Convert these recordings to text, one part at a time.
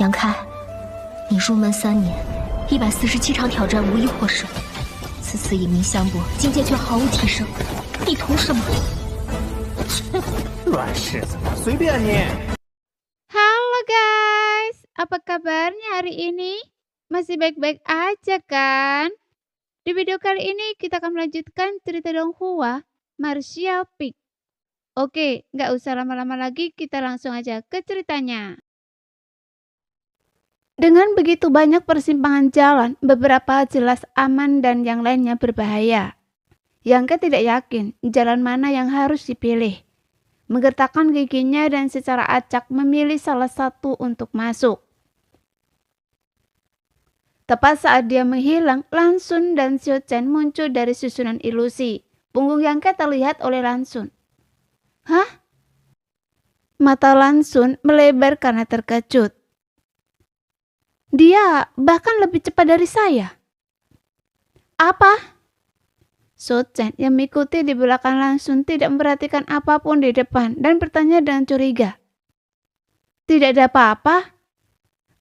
杨开，你入门3年，147场挑战无一获胜，此次以名相搏，境界却毫无提升，你图什么？软柿子，随便你。Halo guys, apa kabarnya hari ini? Masih baik-baik aja kan? Di video kali ini kita akan melanjutkan cerita Donghua Martial Peak. Oke, nggak usah lama-lama lagi, kita langsung aja ke ceritanya. Dengan begitu banyak persimpangan jalan, beberapa jelas aman dan yang lainnya berbahaya. Yang tidak yakin jalan mana yang harus dipilih. Menggertakkan giginya dan secara acak memilih salah satu untuk masuk. Tepat saat dia menghilang, Lan Xun dan Xiao Chen muncul dari susunan ilusi. Punggung Yang terlihat oleh Lan Xun. Hah? Mata Lan Xun melebar karena terkejut. Dia bahkan lebih cepat dari saya. Apa? Xiao Chen yang mengikuti di belakang Lan Xun tidak memperhatikan apapun di depan dan bertanya dengan curiga. Tidak ada apa-apa?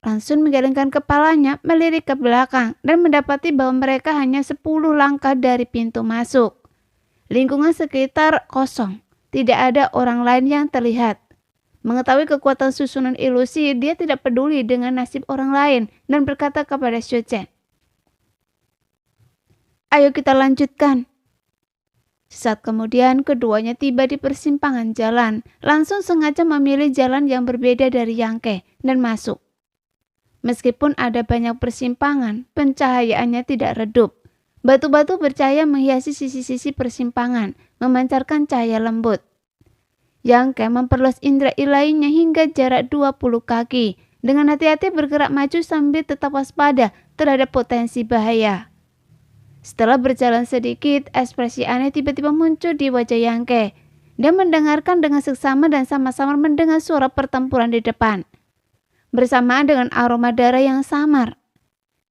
Lan Xun menggelengkan kepalanya, melirik ke belakang dan mendapati bahwa mereka hanya 10 langkah dari pintu masuk. Lingkungan sekitar kosong, tidak ada orang lain yang terlihat. Mengetahui kekuatan susunan ilusi, dia tidak peduli dengan nasib orang lain dan berkata kepada Xiao Chen, "Ayo kita lanjutkan." Sesaat kemudian, keduanya tiba di persimpangan jalan. Langsung sengaja memilih jalan yang berbeda dari Yang Ke dan masuk. Meskipun ada banyak persimpangan, pencahayaannya tidak redup. Batu-batu bercahaya menghiasi sisi-sisi persimpangan, memancarkan cahaya lembut. Yang Ke memperluas indera ilainya hingga jarak 20 kaki. Dengan hati-hati bergerak maju sambil tetap waspada terhadap potensi bahaya. Setelah berjalan sedikit, ekspresi aneh tiba-tiba muncul di wajah Yang Ke. Dia mendengarkan dengan seksama dan sama-sama mendengar suara pertempuran di depan. Bersamaan dengan aroma darah yang samar.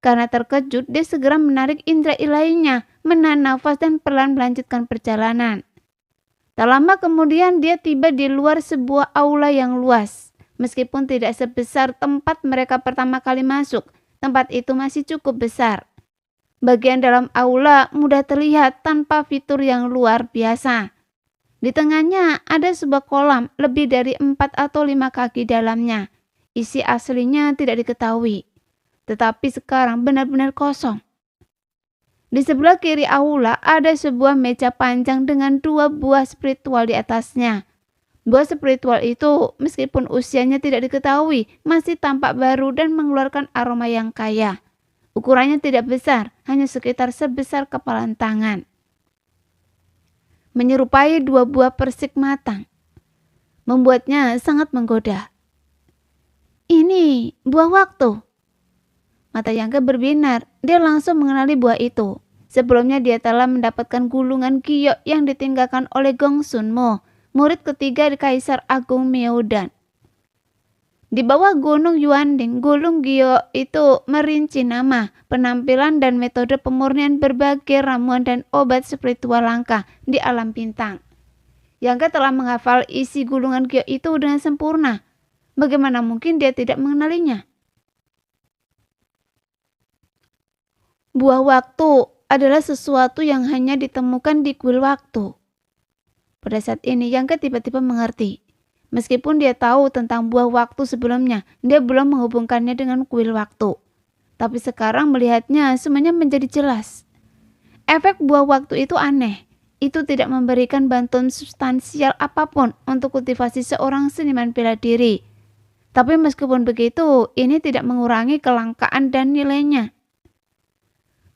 Karena terkejut, dia segera menarik indera ilainya, menahan nafas dan perlahan melanjutkan perjalanan. Tak lama kemudian dia tiba di luar sebuah aula yang luas. Meskipun tidak sebesar tempat mereka pertama kali masuk, tempat itu masih cukup besar. Bagian dalam aula mudah terlihat tanpa fitur yang luar biasa. Di tengahnya ada sebuah kolam lebih dari 4 atau 5 kaki dalamnya. Isi aslinya tidak diketahui, tetapi sekarang benar-benar kosong. Di sebelah kiri aula ada sebuah meja panjang dengan 2 buah spiritual di atasnya. Buah spiritual itu meskipun usianya tidak diketahui masih tampak baru dan mengeluarkan aroma yang kaya. Ukurannya tidak besar, hanya sekitar sebesar kepalan tangan. Menyerupai 2 buah persik matang. Membuatnya sangat menggoda. Ini buah waktu. Mata Yang Ke berbinar, dia langsung mengenali buah itu. Sebelumnya dia telah mendapatkan gulungan giok yang ditinggalkan oleh Gong Sun Mo, murid ketiga Kaisar Agung Miaodan. Di bawah Gunung Yuanding, gulung giok itu merinci nama, penampilan dan metode pemurnian berbagai ramuan dan obat spiritual langka di alam bintang. Yang Ke telah menghafal isi gulungan giok itu dengan sempurna. Bagaimana mungkin dia tidak mengenalinya? Buah waktu adalah sesuatu yang hanya ditemukan di kuil waktu. Pada saat ini Yang Ke tiba-tiba mengerti. Meskipun dia tahu tentang buah waktu sebelumnya, dia belum menghubungkannya dengan kuil waktu. Tapi sekarang melihatnya semuanya menjadi jelas. Efek buah waktu itu aneh. Itu tidak memberikan bantuan substansial apapun untuk kultivasi seorang seniman bela diri. Tapi meskipun begitu, ini tidak mengurangi kelangkaan dan nilainya.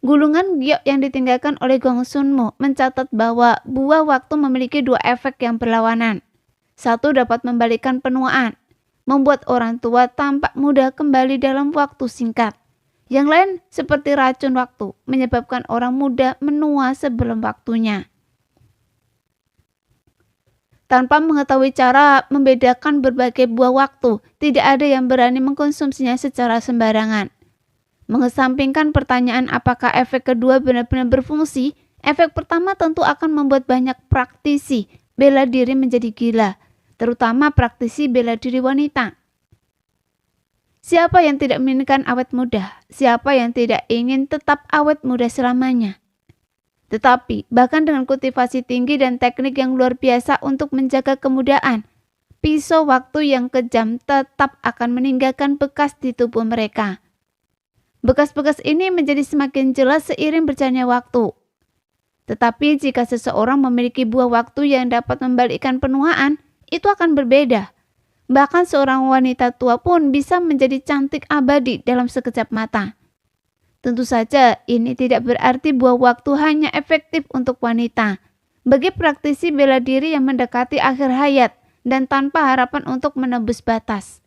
Gulungan giok yang ditinggalkan oleh Gong Sun Mo mencatat bahwa buah waktu memiliki 2 efek yang berlawanan. Satu dapat membalikkan penuaan, membuat orang tua tampak muda kembali dalam waktu singkat. Yang lain seperti racun waktu, menyebabkan orang muda menua sebelum waktunya. Tanpa mengetahui cara membedakan berbagai buah waktu, tidak ada yang berani mengkonsumsinya secara sembarangan. Mengesampingkan pertanyaan apakah efek kedua benar-benar berfungsi, efek pertama tentu akan membuat banyak praktisi bela diri menjadi gila, terutama praktisi bela diri wanita. Siapa yang tidak menginginkan awet muda? Siapa yang tidak ingin tetap awet muda selamanya? Tetapi, bahkan dengan kultivasi tinggi dan teknik yang luar biasa untuk menjaga kemudaan, pisau waktu yang kejam tetap akan meninggalkan bekas di tubuh mereka. Bekas-bekas ini menjadi semakin jelas seiring berjalannya waktu. Tetapi jika seseorang memiliki buah waktu yang dapat membalikkan penuaan, itu akan berbeda. Bahkan seorang wanita tua pun bisa menjadi cantik abadi dalam sekejap mata. Tentu saja ini tidak berarti buah waktu hanya efektif untuk wanita. Bagi praktisi bela diri yang mendekati akhir hayat dan tanpa harapan untuk menembus batas,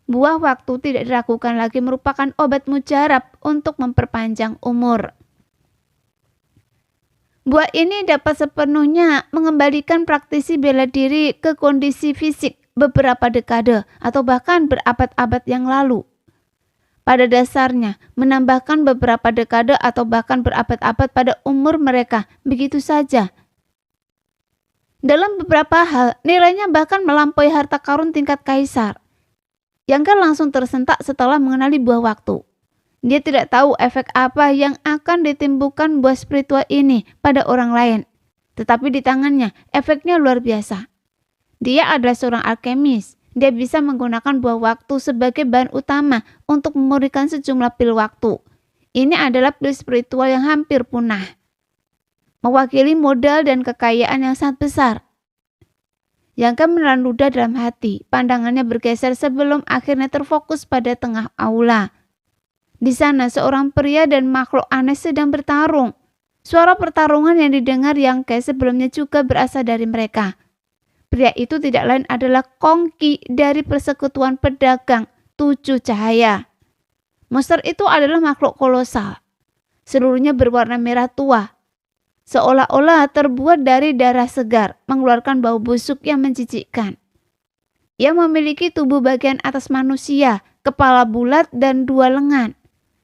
buah waktu tidak diragukan lagi merupakan obat mujarab untuk memperpanjang umur. Buah ini dapat sepenuhnya mengembalikan praktisi bela diri ke kondisi fisik beberapa dekade atau bahkan berabad-abad yang lalu. Pada dasarnya, menambahkan beberapa dekade atau bahkan berabad-abad pada umur mereka begitu saja. Dalam beberapa hal, nilainya bahkan melampaui harta karun tingkat kaisar. Yangke langsung tersentak setelah mengenali buah waktu. Dia tidak tahu efek apa yang akan ditimbulkan buah spiritual ini pada orang lain. Tetapi di tangannya, efeknya luar biasa. Dia adalah seorang alkemis. Dia bisa menggunakan buah waktu sebagai bahan utama untuk memurnikan sejumlah pil waktu. Ini adalah pil spiritual yang hampir punah, mewakili modal dan kekayaan yang sangat besar. Yangke menelan ludah dalam hati, pandangannya bergeser sebelum akhirnya terfokus pada tengah aula. Di sana seorang pria dan makhluk aneh sedang bertarung. Suara pertarungan yang didengar Yangke sebelumnya juga berasal dari mereka. Pria itu tidak lain adalah Kongki dari persekutuan pedagang 7 cahaya. Monster itu adalah makhluk kolosal. Seluruhnya berwarna merah tua, seolah-olah terbuat dari darah segar, mengeluarkan bau busuk yang menjijikkan. Ia memiliki tubuh bagian atas manusia, kepala bulat dan 2 lengan.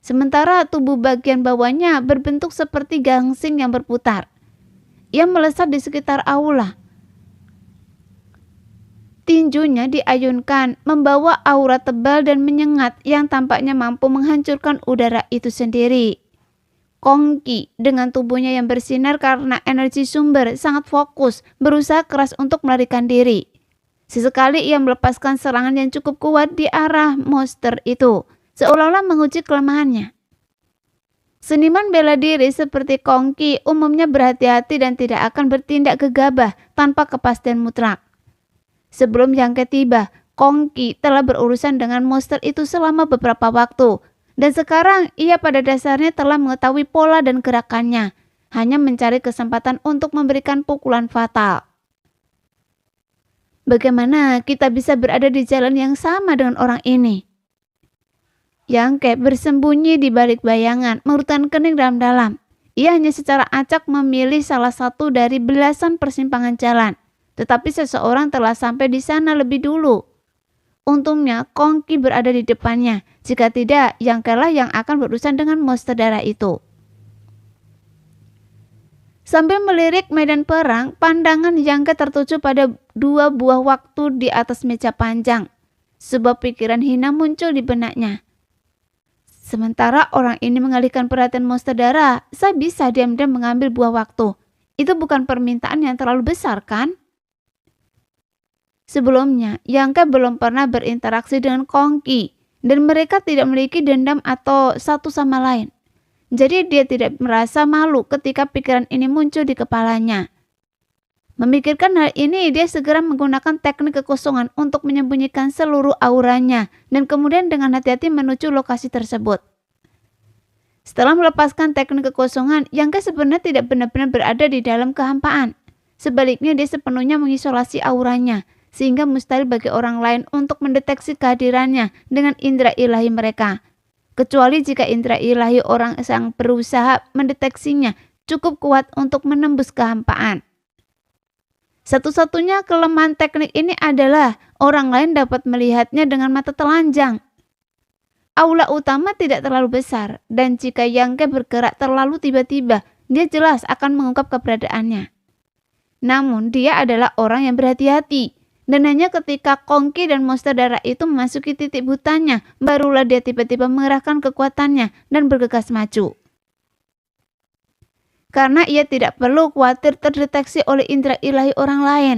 Sementara tubuh bagian bawahnya berbentuk seperti gangsing yang berputar. Ia melesat di sekitar aula. Tinjunya diayunkan, membawa aura tebal dan menyengat yang tampaknya mampu menghancurkan udara itu sendiri. Kongki dengan tubuhnya yang bersinar karena energi sumber sangat fokus, berusaha keras untuk melarikan diri. Sesekali ia melepaskan serangan yang cukup kuat di arah monster itu, seolah-olah menguji kelemahannya. Seniman bela diri seperti Kongki umumnya berhati-hati dan tidak akan bertindak gegabah tanpa kepastian mutlak. Sebelum Yangke tiba, Kongki telah berurusan dengan monster itu selama beberapa waktu. Dan sekarang ia pada dasarnya telah mengetahui pola dan gerakannya. Hanya mencari kesempatan untuk memberikan pukulan fatal. Bagaimana kita bisa berada di jalan yang sama dengan orang ini? Yangke bersembunyi di balik bayangan, mengerutkan kening dalam-dalam. Ia hanya secara acak memilih salah satu dari belasan persimpangan jalan. Tetapi seseorang telah sampai di sana lebih dulu. Untungnya Kongki berada di depannya. Jika tidak, Yangke lah yang akan berurusan dengan monster darah itu. Sambil melirik medan perang, pandangan Yangke tertuju pada 2 buah waktu di atas meja panjang. Sebuah pikiran hina muncul di benaknya. Sementara orang ini mengalihkan perhatian monster darah, saya bisa diam-diam mengambil buah waktu. Itu bukan permintaan yang terlalu besar, kan? Sebelumnya, Yangke belum pernah berinteraksi dengan Kongki dan mereka tidak memiliki dendam atau satu sama lain. Jadi dia tidak merasa malu ketika pikiran ini muncul di kepalanya. Memikirkan hal ini, dia segera menggunakan teknik kekosongan untuk menyembunyikan seluruh auranya dan kemudian dengan hati-hati menuju lokasi tersebut. Setelah melepaskan teknik kekosongan, Yangke sebenarnya tidak benar-benar berada di dalam kehampaan. Sebaliknya dia sepenuhnya mengisolasi auranya, sehingga mustahil bagi orang lain untuk mendeteksi kehadirannya dengan indera ilahi mereka. Kecuali jika indera ilahi orang yang berusaha mendeteksinya cukup kuat untuk menembus kehampaan. Satu-satunya kelemahan teknik ini adalah orang lain dapat melihatnya dengan mata telanjang. Aula utama tidak terlalu besar, dan jika Yangke bergerak terlalu tiba-tiba, dia jelas akan mengungkap keberadaannya. Namun dia adalah orang yang berhati-hati. Dan hanya ketika Kongki dan monster darah itu memasuki titik butannya, barulah dia tiba-tiba mengerahkan kekuatannya dan bergegas maju. Karena ia tidak perlu khawatir terdeteksi oleh indera ilahi orang lain.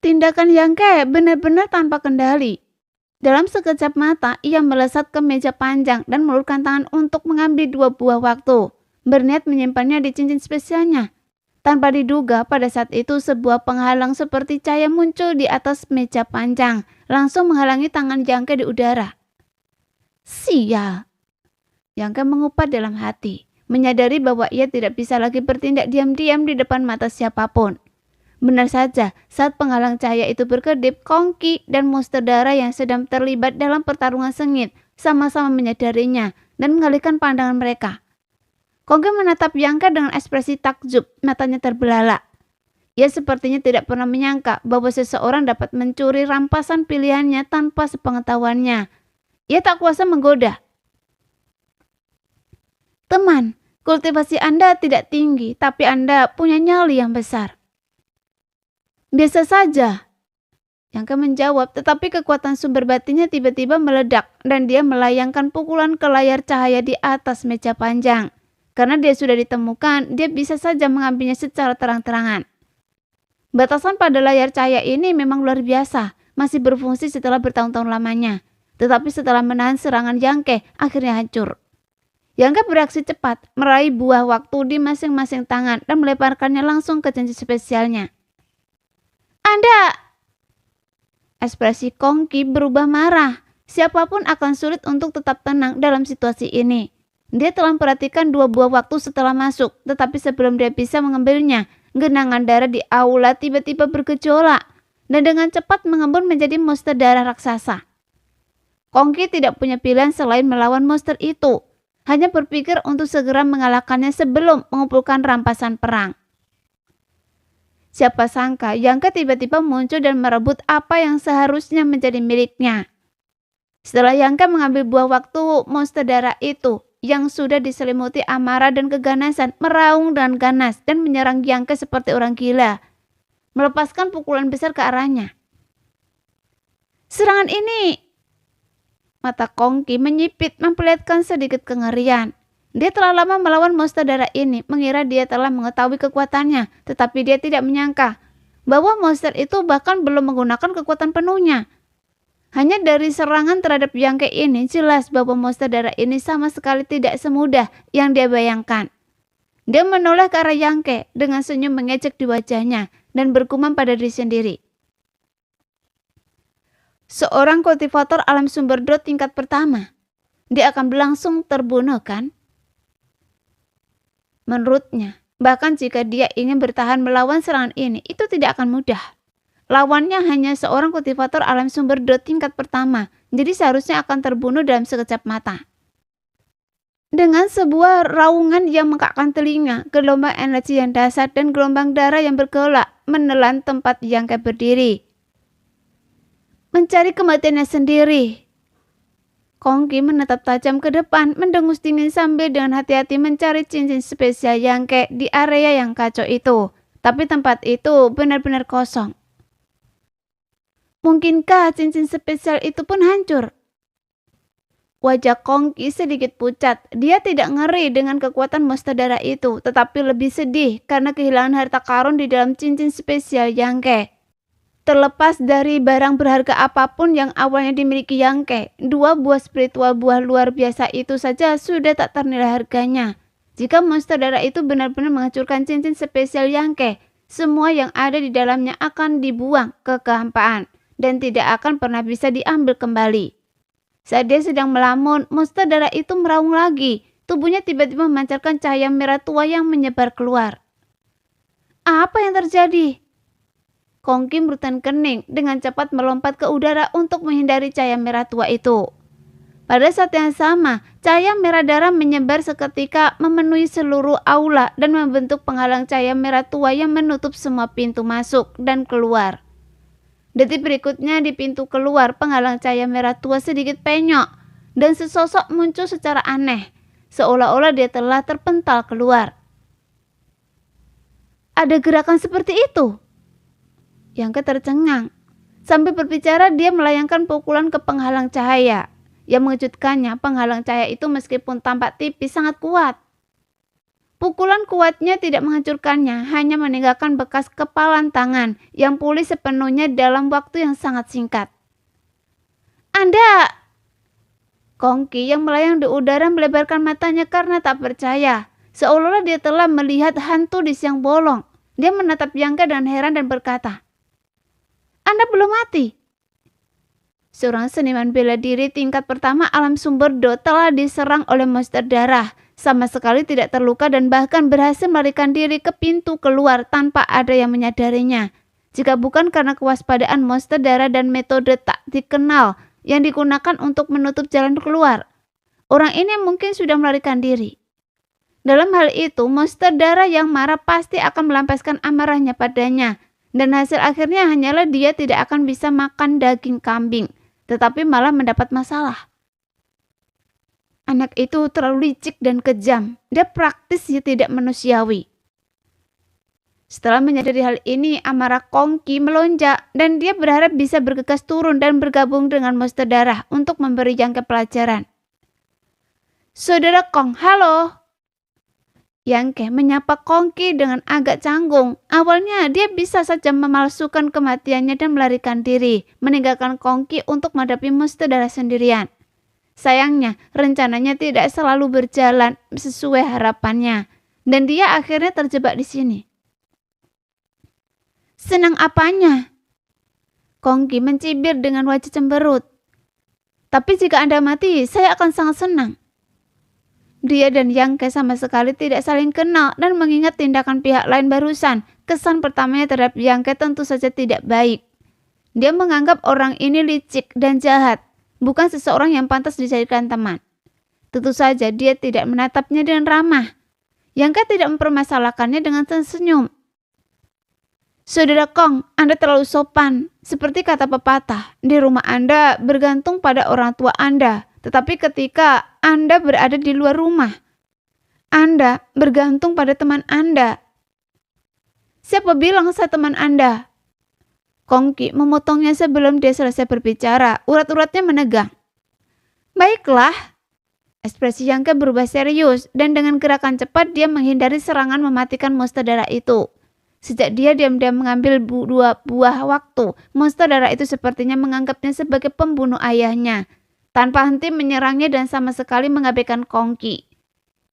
Tindakan Yangke benar-benar tanpa kendali. Dalam sekejap mata, ia melesat ke meja panjang dan mengulurkan tangan untuk mengambil 2 buah waktu, berniat menyimpannya di cincin spesialnya. Tanpa diduga, pada saat itu sebuah penghalang seperti cahaya muncul di atas meja panjang, langsung menghalangi tangan Yangke di udara. Sial! Yangke mengupat dalam hati, menyadari bahwa ia tidak bisa lagi bertindak diam-diam di depan mata siapapun. Benar saja, saat penghalang cahaya itu berkedip, Kongki dan monster darah yang sedang terlibat dalam pertarungan sengit sama-sama menyadarinya dan mengalihkan pandangan mereka. Kongki menatap Yangke dengan ekspresi takjub, matanya terbelalak. Ia sepertinya tidak pernah menyangka bahwa seseorang dapat mencuri rampasan pilihannya tanpa sepengetahuannya. Ia tak kuasa menggoda. Teman, kultivasi Anda tidak tinggi, tapi Anda punya nyali yang besar. Biasa saja, Yangke menjawab, tetapi kekuatan sumber batinnya tiba-tiba meledak dan dia melayangkan pukulan ke layar cahaya di atas meja panjang. Karena dia sudah ditemukan, dia bisa saja mengambilnya secara terang-terangan. Batasan pada layar cahaya ini memang luar biasa, masih berfungsi setelah bertahun-tahun lamanya. Tetapi setelah menahan serangan Yangke, akhirnya hancur. Yangke beraksi cepat, meraih buah waktu di masing-masing tangan dan melemparkannya langsung ke cincin spesialnya. Anda! Ekspresi Kongki berubah marah. Siapapun akan sulit untuk tetap tenang dalam situasi ini. Dia telah memperhatikan 2 buah waktu setelah masuk, tetapi sebelum dia bisa mengambilnya, genangan darah di aula tiba-tiba bergejolak dan dengan cepat mengembun menjadi monster darah raksasa. Kongki tidak punya pilihan selain melawan monster itu, hanya berpikir untuk segera mengalahkannya sebelum mengumpulkan rampasan perang. Siapa sangka Yangke tiba-tiba muncul dan merebut apa yang seharusnya menjadi miliknya. Setelah Yangke mengambil buah waktu, monster darah itu yang sudah diselimuti amarah dan keganasan meraung dengan ganas dan menyerang Yangke seperti orang gila, melepaskan pukulan besar ke arahnya. Serangan ini, mata Kongki menyipit memperlihatkan sedikit kengerian. Dia telah lama melawan monster darah ini, mengira dia telah mengetahui kekuatannya, tetapi dia tidak menyangka bahwa monster itu bahkan belum menggunakan kekuatan penuhnya. Hanya dari serangan terhadap Yangke ini jelas bahwa monster darah ini sama sekali tidak semudah yang dia bayangkan. Dia menoleh ke arah Yangke dengan senyum mengejek di wajahnya dan bergumam pada diri sendiri. Seorang kultivator alam sumber dot tingkat pertama, dia akan langsung terbunuh kan? Menurutnya, bahkan jika dia ingin bertahan melawan serangan ini, itu tidak akan mudah. Lawannya hanya seorang kultivator alam sumber dot tingkat pertama, jadi seharusnya akan terbunuh dalam sekejap mata. Dengan sebuah raungan yang mengkakkan telinga, gelombang energi yang dahsyat dan gelombang darah yang bergolak menelan tempat Yangke berdiri. Mencari kematiannya sendiri. Kongki menatap tajam ke depan, mendengus dingin sambil dengan hati-hati mencari cincin spesial Yangke di area yang kacau itu. Tapi tempat itu benar-benar kosong. Mungkinkah cincin spesial itu pun hancur? Wajah Kongki sedikit pucat. Dia tidak ngeri dengan kekuatan monster darah itu, tetapi lebih sedih karena kehilangan harta karun di dalam cincin spesial Yangke. Terlepas dari barang berharga apapun yang awalnya dimiliki Yangke, 2 buah spiritual buah luar biasa itu saja sudah tak ternilai harganya. Jika monster darah itu benar-benar menghancurkan cincin spesial Yangke, semua yang ada di dalamnya akan dibuang ke kehampaan dan tidak akan pernah bisa diambil kembali. Saat dia sedang melamun, monster darah itu meraung lagi. Tubuhnya tiba-tiba memancarkan cahaya merah tua yang menyebar keluar. Apa yang terjadi? Kongki merutan kening dengan cepat melompat ke udara untuk menghindari cahaya merah tua itu. Pada saat yang sama, cahaya merah darah menyebar seketika memenuhi seluruh aula dan membentuk penghalang cahaya merah tua yang menutup semua pintu masuk dan keluar. Detik berikutnya di pintu keluar, penghalang cahaya merah tua sedikit penyok dan sesosok muncul secara aneh, seolah-olah dia telah terpental keluar. Ada gerakan seperti itu? Yangke tercengang. Sambil berbicara, dia melayangkan pukulan ke penghalang cahaya. Yang mengejutkannya, penghalang cahaya itu meskipun tampak tipis sangat kuat. Pukulan kuatnya tidak menghancurkannya, hanya meninggalkan bekas kepalan tangan yang pulih sepenuhnya dalam waktu yang sangat singkat. Anda! Kongki yang melayang di udara melebarkan matanya karena tak percaya. Seolah-olah dia telah melihat hantu di siang bolong. Dia menatap Yangke dengan heran dan berkata, Anda belum mati. Seorang seniman bela diri tingkat pertama alam sumber Do telah diserang oleh monster darah. Sama sekali tidak terluka dan bahkan berhasil melarikan diri ke pintu keluar tanpa ada yang menyadarinya. Jika bukan karena kewaspadaan monster darah dan metode tak dikenal yang digunakan untuk menutup jalan keluar, orang ini mungkin sudah melarikan diri. Dalam hal itu, monster darah yang marah pasti akan melampiaskan amarahnya padanya. Dan hasil akhirnya hanyalah dia tidak akan bisa makan daging kambing, tetapi malah mendapat masalah. Anak itu terlalu licik dan kejam. Dia praktis tidak manusiawi. Setelah menyadari hal ini, amarah Kongki melonjak dan dia berharap bisa bergegas turun dan bergabung dengan monster darah untuk memberi Yangke pelajaran. Saudara Kong, halo. Yangke menyapa Kongki dengan agak canggung. Awalnya dia bisa saja memalsukan kematiannya dan melarikan diri, meninggalkan Kongki untuk menghadapi monster darah sendirian. Sayangnya, rencananya tidak selalu berjalan sesuai harapannya, dan dia akhirnya terjebak di sini. Senang apanya? Kongki mencibir dengan wajah cemberut. Tapi jika Anda mati, saya akan sangat senang. Dia dan Yangke sama sekali tidak saling kenal dan mengingat tindakan pihak lain barusan. Kesan pertamanya terhadap Yangke tentu saja tidak baik. Dia menganggap orang ini licik dan jahat, bukan seseorang yang pantas dijadikan teman. Tentu saja dia tidak menatapnya dengan ramah. Yangke tidak mempermasalahkannya dengan tersenyum. Saudara Kong, Anda terlalu sopan. Seperti kata pepatah, di rumah Anda bergantung pada orang tua Anda. Tetapi ketika Anda berada di luar rumah, Anda bergantung pada teman Anda. Siapa bilang saya teman Anda? Kongki memotongnya sebelum dia selesai berbicara. Urat-uratnya menegang. Baiklah. Ekspresi Yangke berubah serius dan dengan gerakan cepat dia menghindari serangan mematikan monster darah itu. Sejak dia diam-diam mengambil dua buah waktu, monster darah itu sepertinya menganggapnya sebagai pembunuh ayahnya. Tanpa henti menyerangnya dan sama sekali mengabaikan Kongki.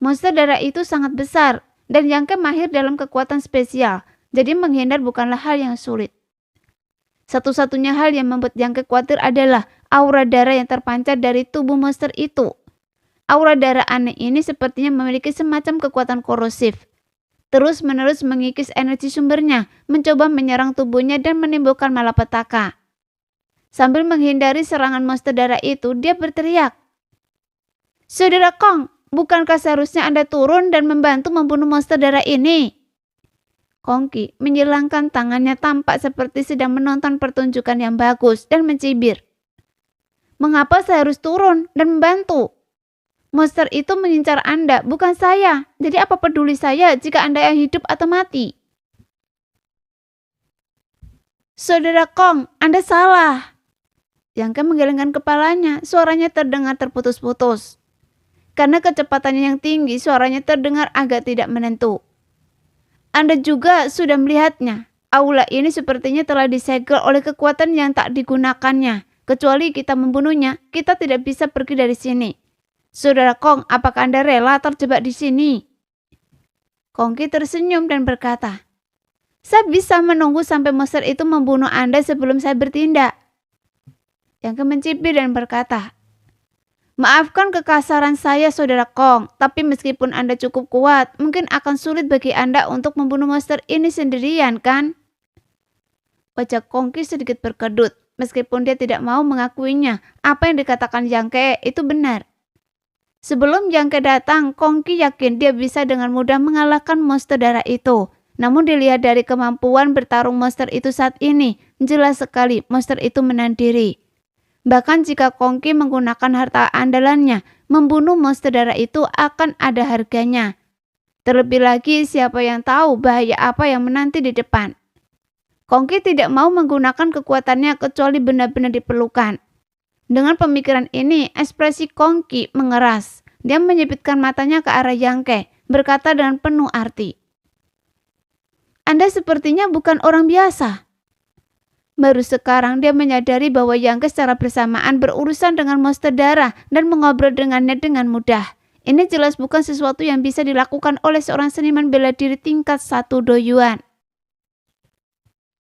Monster darah itu sangat besar dan Yangke mahir dalam kekuatan spesial, jadi menghindar bukanlah hal yang sulit. Satu-satunya hal yang membuat Yangke khawatir adalah aura darah yang terpancar dari tubuh monster itu. Aura darah aneh ini sepertinya memiliki semacam kekuatan korosif. Terus-menerus mengikis energi sumbernya, mencoba menyerang tubuhnya dan menimbulkan malapetaka. Sambil menghindari serangan monster darah itu, dia berteriak. Saudara Kong, bukankah seharusnya Anda turun dan membantu membunuh monster darah ini? Kongki menyilangkan tangannya tampak seperti sedang menonton pertunjukan yang bagus dan mencibir. Mengapa saya harus turun dan membantu? Monster itu mengincar Anda, bukan saya. Jadi apa peduli saya jika Anda yang hidup atau mati? Saudara Kong, Anda salah. Yangke menggelengkan kepalanya, suaranya terdengar terputus-putus. Karena kecepatannya yang tinggi, suaranya terdengar agak tidak menentu. Anda juga sudah melihatnya. Aula ini sepertinya telah disegel oleh kekuatan yang tak digunakannya. Kecuali kita membunuhnya, kita tidak bisa pergi dari sini. Saudara Kong, apakah Anda rela terjebak di sini? Kongki tersenyum dan berkata, saya bisa menunggu sampai monster itu membunuh Anda sebelum saya bertindak. Yangke mencibir dan berkata, maafkan kekasaran saya, Saudara Kong, tapi meskipun Anda cukup kuat, mungkin akan sulit bagi Anda untuk membunuh monster ini sendirian, kan? Wajah Kongki sedikit berkedut, meskipun dia tidak mau mengakuinya. Apa yang dikatakan Yangke itu benar. Sebelum Yangke datang, Kongki yakin dia bisa dengan mudah mengalahkan monster darah itu. Namun dilihat dari kemampuan bertarung monster itu saat ini, jelas sekali monster itu menahan diri. Bahkan jika Kongki menggunakan harta andalannya, membunuh monster darah itu akan ada harganya. Terlebih lagi siapa yang tahu bahaya apa yang menanti di depan. Kongki tidak mau menggunakan kekuatannya kecuali benar-benar diperlukan. Dengan pemikiran ini, ekspresi Kongki mengeras. Dia menyipitkan matanya ke arah Yangke, berkata dengan penuh arti, "Anda sepertinya bukan orang biasa." Baru sekarang dia menyadari bahwa Yangke secara bersamaan berurusan dengan monster darah dan mengobrol dengannya dengan mudah. Ini jelas bukan sesuatu yang bisa dilakukan oleh seorang seniman bela diri tingkat 1 doyuan.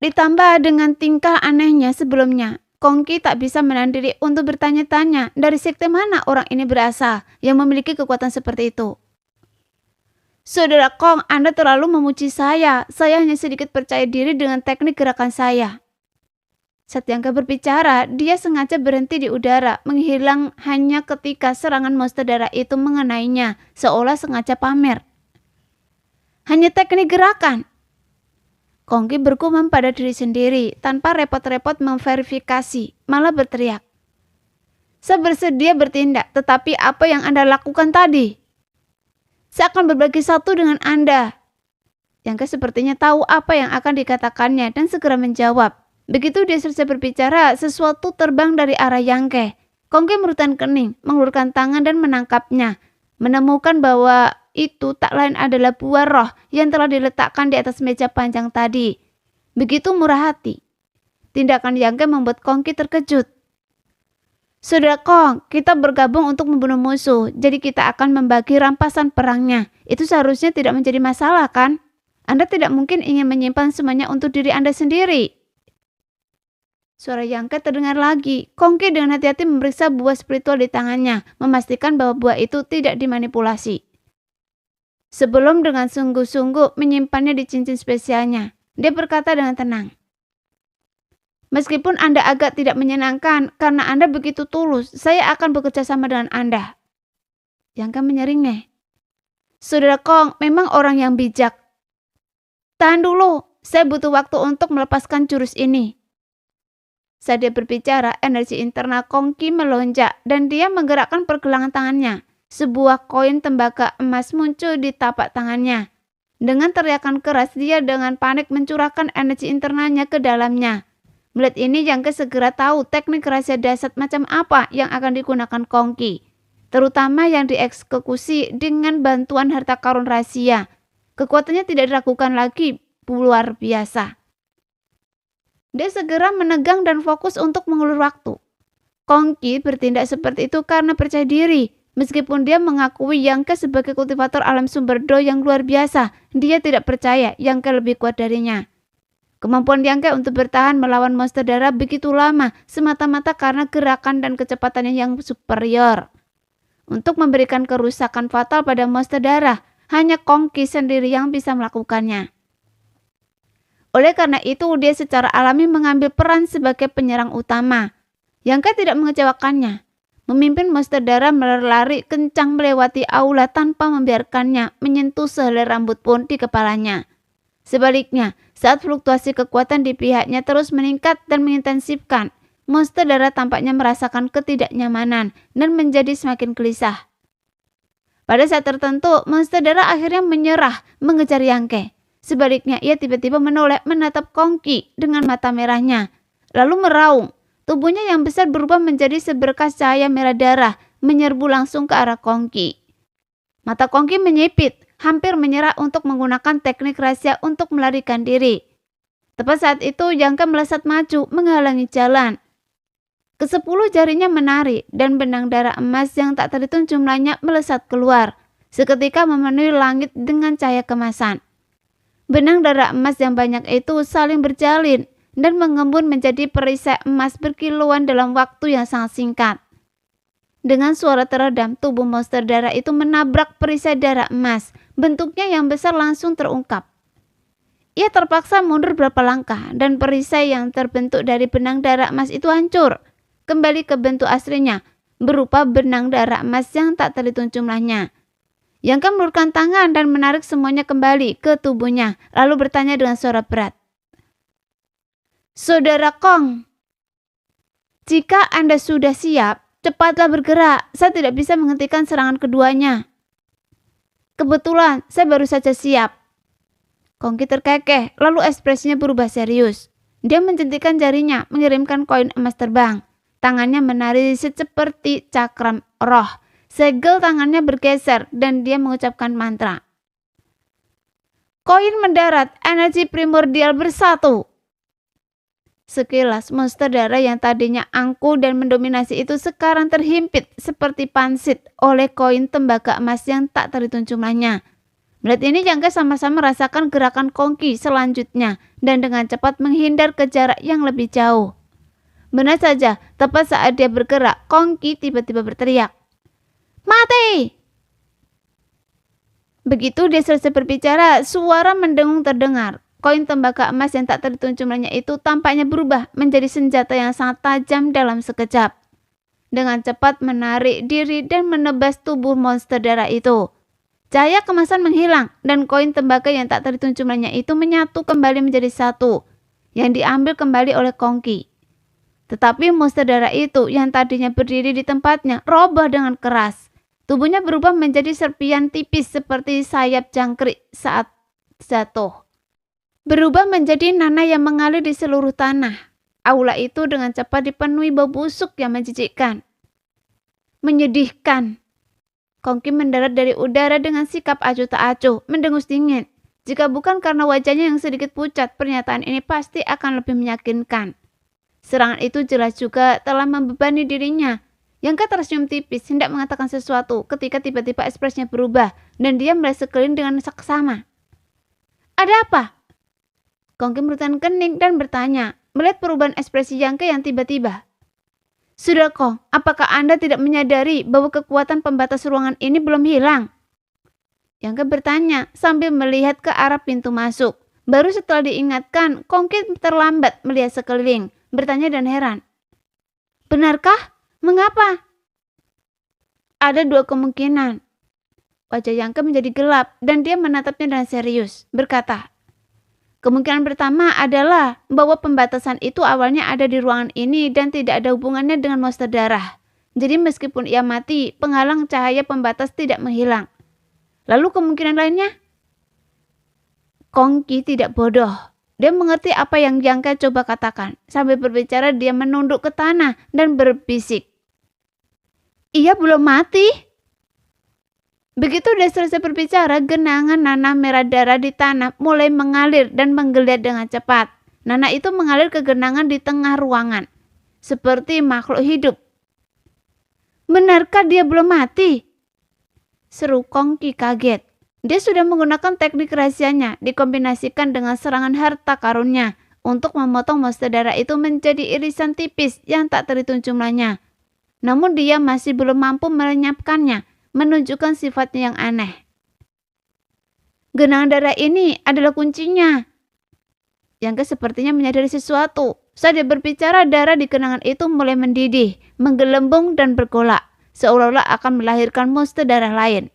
Ditambah dengan tingkah anehnya sebelumnya, Kongki tak bisa menahan diri untuk bertanya-tanya dari sekte mana orang ini berasal yang memiliki kekuatan seperti itu. "Saudara Kong, Anda terlalu memuji saya. Saya hanya sedikit percaya diri dengan teknik gerakan saya." Saat Yangke berbicara, dia sengaja berhenti di udara, menghilang hanya ketika serangan monster darah itu mengenainya, seolah sengaja pamer. "Hanya teknik gerakan?" Kongki bergumam pada diri sendiri, tanpa repot-repot memverifikasi, malah berteriak, "Saya bersedia bertindak, tetapi apa yang Anda lakukan tadi? Saya akan berbagi satu dengan Anda." Yangke sepertinya tahu apa yang akan dikatakannya dan segera menjawab. Begitu dia selesai berbicara, sesuatu terbang dari arah Yangke. Kongki merutan kening, mengulurkan tangan dan menangkapnya, menemukan bahwa itu tak lain adalah buah roh yang telah diletakkan di atas meja panjang tadi. Begitu murah hati. Tindakan Yangke membuat Kongki terkejut. "Saudara Kong, kita bergabung untuk membunuh musuh, jadi kita akan membagi rampasan perangnya. Itu seharusnya tidak menjadi masalah, kan? Anda tidak mungkin ingin menyimpan semuanya untuk diri Anda sendiri." Suara Yangke terdengar lagi. Kongki dengan hati-hati memeriksa buah spiritual di tangannya, memastikan bahwa buah itu tidak dimanipulasi. Sebelum dengan sungguh-sungguh menyimpannya di cincin spesialnya, dia berkata dengan tenang, "Meskipun Anda agak tidak menyenangkan karena Anda begitu tulus, saya akan bekerja sama dengan Anda." Yangke menyeringai, "Saudara Kong memang orang yang bijak. Tahan dulu, saya butuh waktu untuk melepaskan jurus ini." Saat dia berbicara, energi internal Kongki melonjak dan dia menggerakkan pergelangan tangannya. Sebuah koin tembaga emas muncul di tapak tangannya. Dengan teriakan keras, dia dengan panik mencurahkan energi internalnya ke dalamnya. Melihat ini, Yangke segera tahu teknik rahasia dahsyat macam apa yang akan digunakan Kongki, terutama yang dieksekusi dengan bantuan harta karun rahasia. Kekuatannya tidak diragukan lagi, luar biasa. Dia segera menegang dan fokus untuk mengulur waktu. Kongki bertindak seperti itu karena percaya diri. Meskipun dia mengakui Yangke sebagai kultivator alam sumber do yang luar biasa, dia tidak percaya Yangke lebih kuat darinya. Kemampuan Yangke untuk bertahan melawan monster darah begitu lama semata-mata karena gerakan dan kecepatannya yang superior. Untuk memberikan kerusakan fatal pada monster darah, hanya Kongki sendiri yang bisa melakukannya. Oleh karena itu, dia secara alami mengambil peran sebagai penyerang utama. Yangke tidak mengecewakannya. Memimpin monster darah berlari kencang melewati aula tanpa membiarkannya menyentuh sehelai rambut pun di kepalanya. Sebaliknya, saat fluktuasi kekuatan di pihaknya terus meningkat dan mengintensifkan, monster darah tampaknya merasakan ketidaknyamanan dan menjadi semakin gelisah. Pada saat tertentu, monster darah akhirnya menyerah mengejar Yangke. Sebaliknya, ia tiba-tiba menoleh menatap Kongki dengan mata merahnya, lalu meraung. Tubuhnya yang besar berubah menjadi seberkas cahaya merah darah, menyerbu langsung ke arah Kongki. Mata Kongki menyipit, hampir menyerah untuk menggunakan teknik rahasia untuk melarikan diri. Tepat saat itu, Yangke melesat maju, menghalangi jalan. Ke-10 jarinya menari, dan benang darah emas yang tak terhitung jumlahnya melesat keluar, seketika memenuhi langit dengan cahaya kemasan. Benang darah emas yang banyak itu saling berjalin dan mengembun menjadi perisai emas berkilauan dalam waktu yang sangat singkat. Dengan suara teredam, tubuh monster darah itu menabrak perisai darah emas. Bentuknya yang besar langsung terungkap. Ia terpaksa mundur beberapa langkah dan perisai yang terbentuk dari benang darah emas itu hancur. Kembali ke bentuk aslinya, berupa benang darah emas yang tak terhitung jumlahnya. Yangke meluruskan tangan dan menarik semuanya kembali ke tubuhnya, lalu bertanya dengan suara berat, "Saudara Kong, jika Anda sudah siap, cepatlah bergerak. Saya tidak bisa menghentikan serangan keduanya." "Kebetulan, saya baru saja siap." Kongki terkekeh, lalu ekspresinya berubah serius. Dia menjentikan jarinya, mengirimkan koin emas terbang. Tangannya menari seperti cakram roh. Segel tangannya bergeser dan dia mengucapkan mantra. Koin mendarat, energi primordial bersatu. Sekilas monster darah yang tadinya angkuh dan mendominasi itu sekarang terhimpit seperti pansit oleh koin tembaga emas yang tak terhitung jumlahnya. Melihat ini Yangke sama-sama merasakan gerakan Kongki selanjutnya dan dengan cepat menghindar ke jarak yang lebih jauh. Benar saja, tepat saat dia bergerak, Kongki tiba-tiba berteriak, "Mati!" Begitu dia selesai berbicara, suara mendengung terdengar. Koin tembaga emas yang tak terhitung jumlahnya itu tampaknya berubah menjadi senjata yang sangat tajam dalam sekejap. Dengan cepat menarik diri dan menebas tubuh monster darah itu. Cahaya kemasan menghilang dan koin tembaga yang tak terhitung jumlahnya itu menyatu kembali menjadi satu, yang diambil kembali oleh Kongki. Tetapi monster darah itu yang tadinya berdiri di tempatnya roboh dengan keras. Tubuhnya berubah menjadi serpian tipis seperti sayap jangkrik saat jatuh. Berubah menjadi nanah yang mengalir di seluruh tanah. Aula itu dengan cepat dipenuhi bau busuk yang menjijikkan. Menyedihkan. Kongki mendarat dari udara dengan sikap acuh tak acuh, mendengus dingin. Jika bukan karena wajahnya yang sedikit pucat, pernyataan ini pasti akan lebih meyakinkan. Serangan itu jelas juga telah membebani dirinya. Yangke tersenyum tipis, hendak mengatakan sesuatu ketika tiba-tiba ekspresinya berubah dan dia melihat sekeliling dengan seksama. Ada apa? Kongki merutkan kening dan bertanya, melihat perubahan ekspresi Yangke yang tiba-tiba. Sudah Kong, apakah Anda tidak menyadari bahwa kekuatan pembatas ruangan ini belum hilang? Yangke bertanya sambil melihat ke arah pintu masuk. Baru setelah diingatkan, Kongki terlambat melihat sekeliling, bertanya dan heran. Benarkah? Mengapa? Ada dua kemungkinan. Wajah Yangke menjadi gelap dan dia menatapnya dengan serius, berkata, kemungkinan pertama adalah bahwa pembatasan itu awalnya ada di ruangan ini dan tidak ada hubungannya dengan monster darah. Jadi meskipun ia mati, penghalang cahaya pembatas tidak menghilang. Lalu kemungkinan lainnya? Kongki tidak bodoh. Dia mengerti apa yang Yangke coba katakan. Sambil berbicara dia menunduk ke tanah dan berbisik. Ia belum mati. Begitu dia selesai berbicara, genangan nanah merah darah di tanah mulai mengalir dan menggeliat dengan cepat. Nanah itu mengalir ke genangan di tengah ruangan, seperti makhluk hidup. Benarkah dia belum mati? Seru Kongki kaget. Dia sudah menggunakan teknik rahasianya dikombinasikan dengan serangan harta karunnya untuk memotong monster darah itu menjadi irisan tipis yang tak terhitung jumlahnya. Namun dia masih belum mampu melenyapkannya, menunjukkan sifatnya yang aneh. Genangan darah ini adalah kuncinya. Yangke sepertinya menyadari sesuatu. Saat dia berbicara, darah di genangan itu mulai mendidih, menggelembung dan bergolak, seolah-olah akan melahirkan monster darah lain.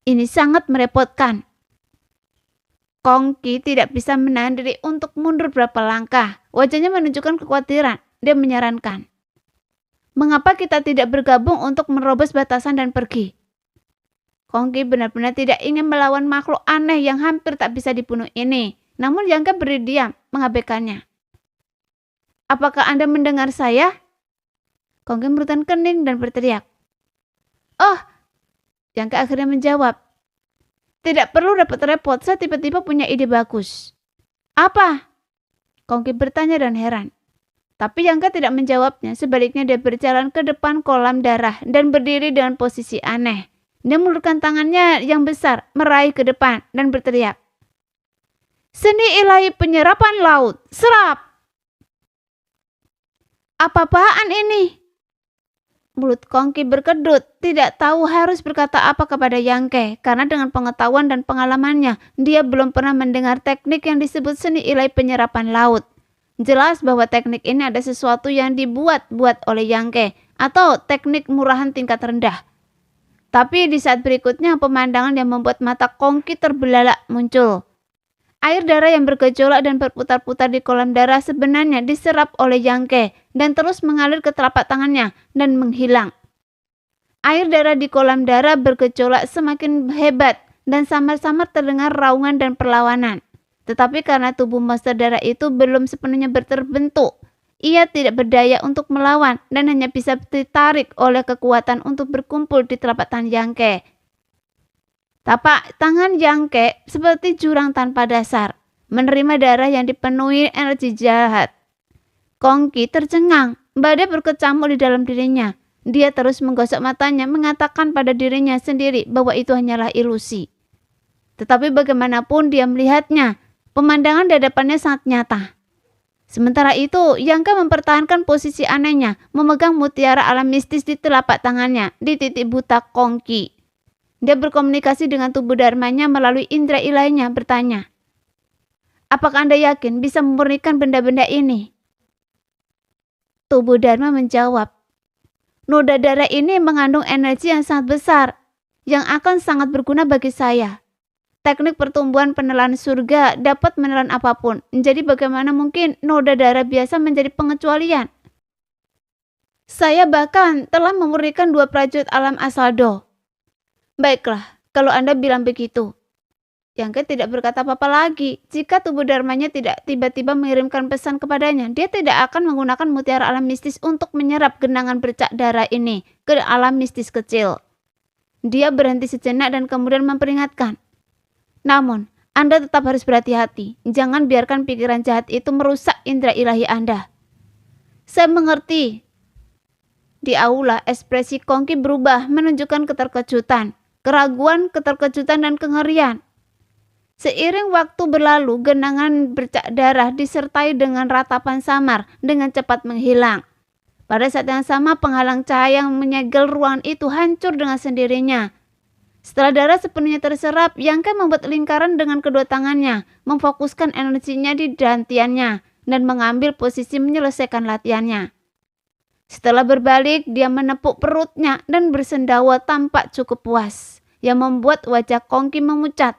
Ini sangat merepotkan. Kongki tidak bisa menahan diri untuk mundur beberapa langkah. Wajahnya menunjukkan kekhawatiran. Dia menyarankan, mengapa kita tidak bergabung untuk menerobos batasan dan pergi? Kongki benar-benar tidak ingin melawan makhluk aneh yang hampir tak bisa dibunuh ini. Namun Yangke beri diam, mengabaikannya. Apakah Anda mendengar saya? Kongki merutkan kening dan berteriak. Oh, Yangke akhirnya menjawab. Tidak perlu repot-repot, saya tiba-tiba punya ide bagus. Apa? Kongki bertanya dan heran. Tapi Yangke tidak menjawabnya, sebaliknya dia berjalan ke depan kolam darah dan berdiri dengan posisi aneh. Dia mengulurkan tangannya yang besar, meraih ke depan dan berteriak. Seni ilahi penyerapan laut, serap! Apa-apaan ini? Mulut Kongki berkedut, tidak tahu harus berkata apa kepada Yangke, karena dengan pengetahuan dan pengalamannya, dia belum pernah mendengar teknik yang disebut seni ilahi penyerapan laut. Jelas bahwa teknik ini ada sesuatu yang dibuat-buat oleh Yangke atau teknik murahan tingkat rendah. Tapi di saat berikutnya pemandangan yang membuat mata Kongki terbelalak muncul. Air darah yang bergejolak dan berputar-putar di kolam darah sebenarnya diserap oleh Yangke dan terus mengalir ke telapak tangannya dan menghilang. Air darah di kolam darah bergejolak semakin hebat dan samar-samar terdengar raungan dan perlawanan. Tetapi karena tubuh monster darah itu belum sepenuhnya terbentuk, ia tidak berdaya untuk melawan dan hanya bisa ditarik oleh kekuatan untuk berkumpul di telapak tangan Yangke. Tapak tangan Yangke seperti jurang tanpa dasar, menerima darah yang dipenuhi energi jahat. Kongki tercengang, badai berkecamuk di dalam dirinya. Dia terus menggosok matanya, mengatakan pada dirinya sendiri bahwa itu hanyalah ilusi. Tetapi bagaimanapun dia melihatnya, pemandangan di hadapannya sangat nyata. Sementara itu, Yangke mempertahankan posisi anehnya, memegang mutiara alam mistis di telapak tangannya, di titik buta Kongki. Dia berkomunikasi dengan tubuh dharmanya melalui indera ilahinya, bertanya, "Apakah Anda yakin bisa memurnikan benda-benda ini?" Tubuh dharma menjawab, "Noda darah ini mengandung energi yang sangat besar, yang akan sangat berguna bagi saya. Teknik pertumbuhan penelan surga dapat menelan apapun. Jadi bagaimana mungkin noda darah biasa menjadi pengecualian? Saya bahkan telah memurnikan 2 prajurit alam asal Do." "Baiklah, kalau Anda bilang begitu." Yangke tidak berkata apa-apa lagi. Jika tubuh dharmanya tidak tiba-tiba mengirimkan pesan kepadanya, dia tidak akan menggunakan mutiara alam mistis untuk menyerap genangan bercak darah ini ke alam mistis kecil. Dia berhenti sejenak dan kemudian memperingatkan, "Namun, Anda tetap harus berhati-hati. Jangan biarkan pikiran jahat itu merusak indera ilahi Anda." "Saya mengerti." Di aula, ekspresi Kongki berubah menunjukkan keterkejutan, keraguan, keterkejutan, dan kengerian. Seiring waktu berlalu, genangan bercak darah disertai dengan ratapan samar dengan cepat menghilang. Pada saat yang sama, penghalang cahaya yang menyegel ruangan itu hancur dengan sendirinya. Setelah darah sepenuhnya terserap, Yangke membuat lingkaran dengan kedua tangannya, memfokuskan energinya di dantiannya, dan mengambil posisi menyelesaikan latihannya. Setelah berbalik, dia menepuk perutnya dan bersendawa tampak cukup puas, yang membuat wajah Kongki memucat.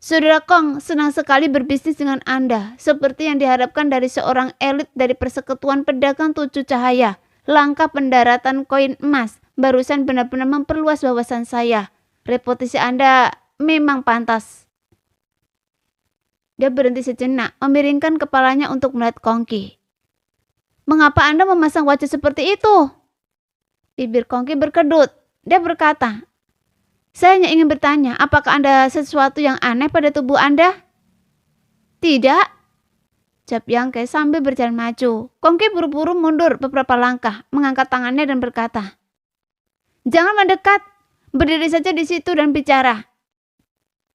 "Saudara Kong senang sekali berbisnis dengan Anda, seperti yang diharapkan dari seorang elit dari Persekutuan Pedagang 7 Cahaya. Langkah pendaratan koin emas barusan benar-benar memperluas wawasan saya. Reputasi Anda memang pantas." Dia berhenti sejenak, memiringkan kepalanya untuk melihat Kongki. "Mengapa Anda memasang wajah seperti itu?" Bibir Kongki berkedut. Dia berkata, "Saya hanya ingin bertanya, apakah ada sesuatu yang aneh pada tubuh Anda?" "Tidak," jawab Yangke sambil berjalan maju. Kongki buru-buru mundur beberapa langkah, mengangkat tangannya dan berkata, "Jangan mendekat, berdiri saja di situ dan bicara."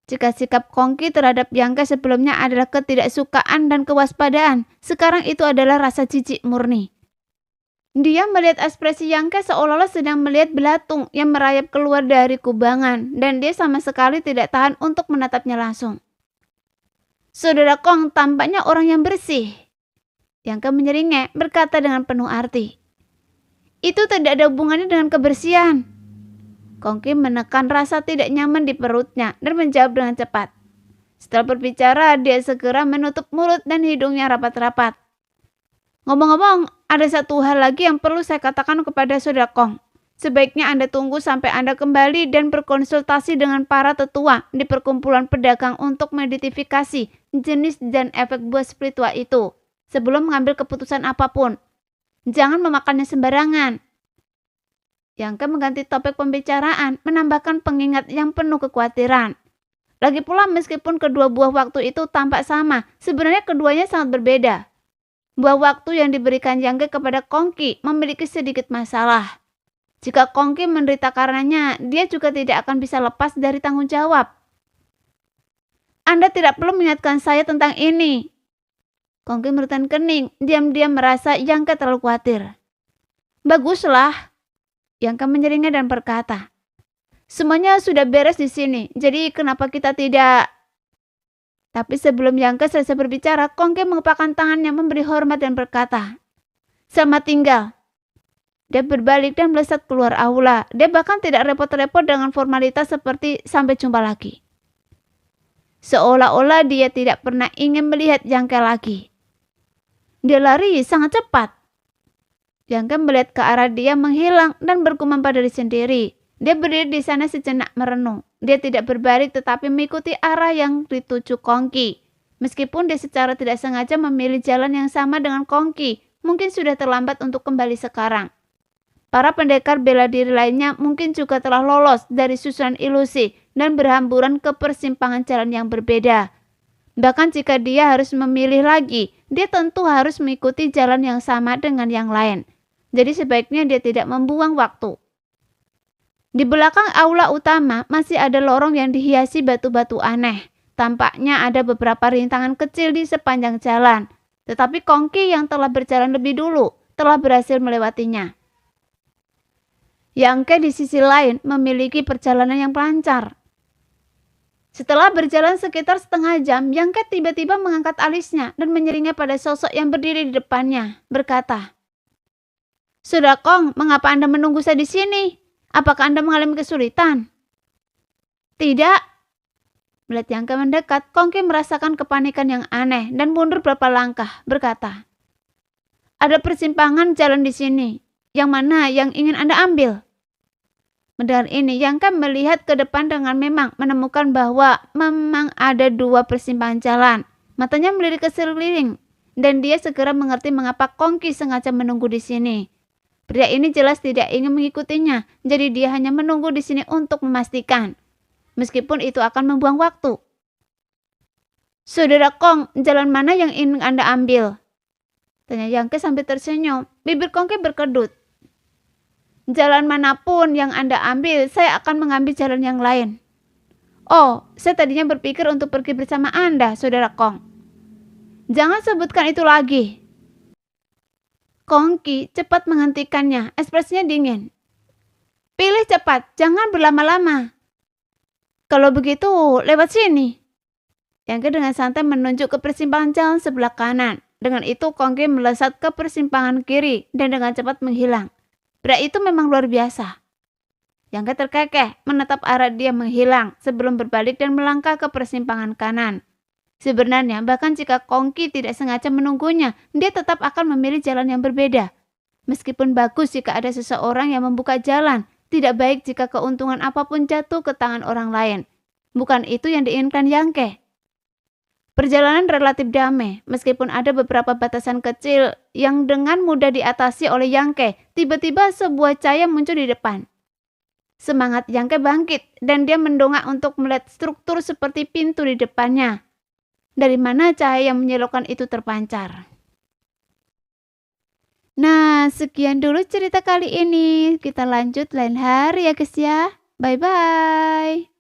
Jika sikap Kongki terhadap Yangke sebelumnya adalah ketidaksukaan dan kewaspadaan, sekarang itu adalah rasa jijik murni. Dia melihat ekspresi Yangke seolah-olah sedang melihat belatung yang merayap keluar dari kubangan, dan dia sama sekali tidak tahan untuk menatapnya langsung. "Saudara Kong tampaknya orang yang bersih," Yangke menyeringai, berkata dengan penuh arti. "Itu tidak ada hubungannya dengan kebersihan." Kongki menekan rasa tidak nyaman di perutnya dan menjawab dengan cepat. Setelah berbicara, dia segera menutup mulut dan hidungnya rapat-rapat. "Ngomong-ngomong, ada satu hal lagi yang perlu saya katakan kepada Saudara Kong. Sebaiknya Anda tunggu sampai Anda kembali dan berkonsultasi dengan para tetua di perkumpulan pedagang untuk mengidentifikasi jenis dan efek buah spiritual itu sebelum mengambil keputusan apapun. Jangan memakannya sembarangan." Yangke mengganti topik pembicaraan, menambahkan pengingat yang penuh kekhawatiran. Lagi pula meskipun kedua buah waktu itu tampak sama, sebenarnya keduanya sangat berbeda. Buah waktu yang diberikan Yangke kepada Kongki memiliki sedikit masalah. Jika Kongki menderita karenanya, dia juga tidak akan bisa lepas dari tanggung jawab. "Anda tidak perlu mengingatkan saya tentang ini." Kongki merutkan kening, diam-diam merasa Yangke terlalu khawatir. "Baguslah," Yangke menyeringai dan berkata, "Semuanya sudah beres di sini, jadi kenapa kita tidak..." Tapi sebelum Yangke selesai berbicara, Kongki mengepakkan tangannya memberi hormat dan berkata, "Selamat tinggal." Dia berbalik dan melesat keluar aula. Dia bahkan tidak repot-repot dengan formalitas seperti "sampai jumpa lagi." Seolah-olah dia tidak pernah ingin melihat Yangke lagi. Dia lari sangat cepat. Yangke melihat ke arah dia menghilang dan bergumam pada diri sendiri. Dia berdiri di sana sejenak merenung. Dia tidak berbalik tetapi mengikuti arah yang dituju Kongki. Meskipun dia secara tidak sengaja memilih jalan yang sama dengan Kongki, mungkin sudah terlambat untuk kembali sekarang. Para pendekar bela diri lainnya mungkin juga telah lolos dari susunan ilusi dan berhamburan ke persimpangan jalan yang berbeda. Bahkan jika dia harus memilih lagi, dia tentu harus mengikuti jalan yang sama dengan yang lain. Jadi sebaiknya dia tidak membuang waktu. Di belakang aula utama masih ada lorong yang dihiasi batu-batu aneh. Tampaknya ada beberapa rintangan kecil di sepanjang jalan. Tetapi Kongki yang telah berjalan lebih dulu telah berhasil melewatinya. Yangke di sisi lain memiliki perjalanan yang lancar. Setelah berjalan sekitar setengah jam, Yangke tiba-tiba mengangkat alisnya dan menyeringnya pada sosok yang berdiri di depannya, berkata, "Sudah Kong, mengapa Anda menunggu saya di sini? Apakah Anda mengalami kesulitan?" "Tidak." Melihat Yangke mendekat, Kongki merasakan kepanikan yang aneh dan mundur beberapa langkah, berkata, "Ada persimpangan jalan di sini. Yang mana yang ingin Anda ambil?" Mendengar ini, Yangke melihat ke depan dengan memang menemukan bahwa memang ada dua persimpangan jalan. Matanya melirik ke sekeliling, dan dia segera mengerti mengapa Kongki sengaja menunggu di sini. Pria ini jelas tidak ingin mengikutinya, jadi dia hanya menunggu di sini untuk memastikan. Meskipun itu akan membuang waktu. "Saudara Kong, jalan mana yang ingin Anda ambil?" tanya Yangke sambil tersenyum. Bibir Kongki berkedut. "Jalan manapun yang Anda ambil, saya akan mengambil jalan yang lain." "Oh, saya tadinya berpikir untuk pergi bersama Anda, Saudara Kong." "Jangan sebutkan itu lagi." Kongki cepat menghentikannya, ekspresinya dingin. "Pilih cepat, jangan berlama-lama." "Kalau begitu, lewat sini." Yangke dengan santai menunjuk ke persimpangan jalan sebelah kanan. Dengan itu, Kongki melesat ke persimpangan kiri dan dengan cepat menghilang. Pria itu memang luar biasa. Yangke terkekeh menatap arah dia menghilang sebelum berbalik dan melangkah ke persimpangan kanan. Sebenarnya, bahkan jika Kongki tidak sengaja menunggunya, dia tetap akan memilih jalan yang berbeda. Meskipun bagus jika ada seseorang yang membuka jalan, tidak baik jika keuntungan apapun jatuh ke tangan orang lain. Bukan itu yang diinginkan Yangke. Perjalanan relatif damai, meskipun ada beberapa batasan kecil yang dengan mudah diatasi oleh Yangke. Tiba-tiba sebuah cahaya muncul di depan. Semangat Yangke bangkit dan dia mendongak untuk melihat struktur seperti pintu di depannya. Dari mana cahaya yang menyilaukan itu terpancar? Nah, sekian dulu cerita kali ini. Kita lanjut lain hari ya guys ya. Bye-bye.